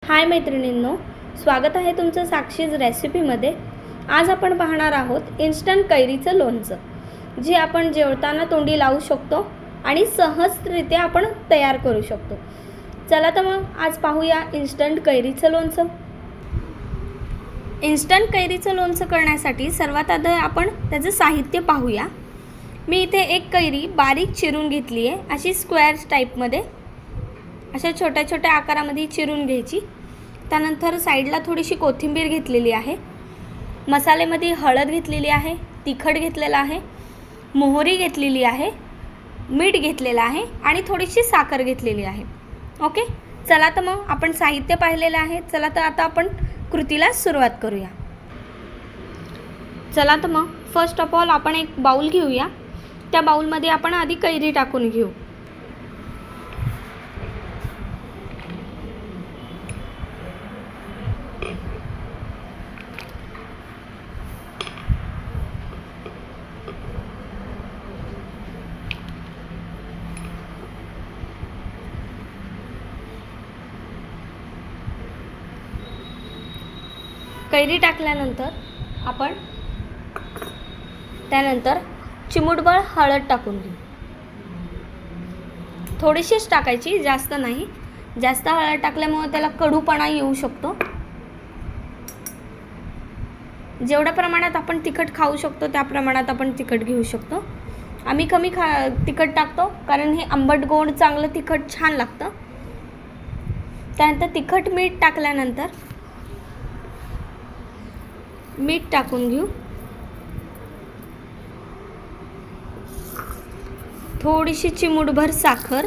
हाय मैत्रिणींनो, स्वागत आहे तुमचं साक्षीज रेसिपीमध्ये। आज आपण पाहणार आहोत इन्स्टंट कैरीचं लोणचं, जे आपण जेवताना तोंडी लावू शकतो आणि सहजरित्या आपण तयार करू शकतो। चला तर मग आज पाहूया इन्स्टंट कैरीचं लोणचं। इन्स्टंट कैरीचं लोणचं करण्यासाठी सर्वात आधी आपण त्याचं साहित्य पाहूया। मी इथे एक कैरी बारीक चिरून घेतली आहे, अशी स्क्वेअर टाइपमध्ये अशा छोट्या छोट्या आकारामध्ये चिरून घ्यायची। त्यानंतर साइडला थोडीशी कोथिंबीर घेतलेली आहे, मसाल्यामध्ये हळद घेतलेली आहे, तिखट घेतलेला आहे, मोहरी घेतलेली आहे, मीठ घेतलेलं आहे आणि थोडीशी साखर घेतलेली आहे। ओके, चला तर मग आपण साहित्य पाहिलेलं आहे। चला तर आता आपण कृतीला सुरुवात करूया। चला तर मग फर्स्ट ऑफ ऑल आपण एक बाउल घेऊया। त्या बाउलमध्ये आपण आधी कैरी टाकून घेऊ। कैरी टाकल्यानंतर आपण त्यानंतर चिमूटभर हळद टाकून घेऊ। थोडीशीच टाकायची, जास्त नाही। जास्त हळद टाकल्यामुळे त्याला कडूपणा येऊ शकतो। जेवढ्या प्रमाणात आपण तिखट खाऊ शकतो त्या प्रमाणात आपण तिखट घेऊ शकतो। आम्ही कमी तिखट टाकतो, कारण हे आंबट गोड चांगलं तिखट छान लागतं। त्यानंतर तिखट मीठ टाकल्यानंतर मीठ टाकून घेऊ। थोडीशी चिमूटभर साखर,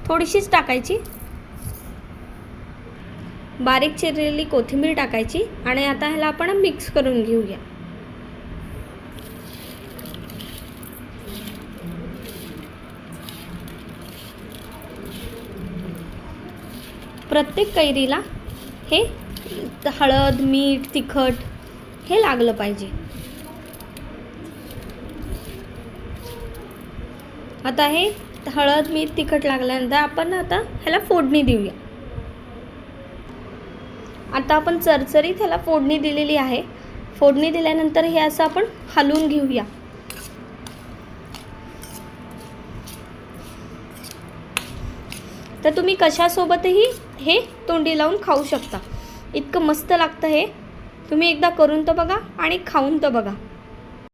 थोडीशीच टाकायची। बारीक चिरलेली कोथिंबीर टाकायची आणि आता ह्याला आपण मिक्स करून घेऊया। प्रत्येक कैरीला हे हळद, मीठ, तिखट हे लागलं पाहिजे। आता हे हळद, मीठ, तिखट लागल्यानंतर आपण आता ह्याला फोडणी देऊया। आता आपण चरचरीत ह्याला फोडणी दिलेली आहे। फोडणी दिल्यानंतर हे असं आपण हलवून घेऊया। तर तुम्ही कशासोबतही हे तोंडी लावून खाऊ शकता। इतकं मस्त लागतं हे। तुम्ही एकदा करून तर बघा आणि खाऊन तर बघा।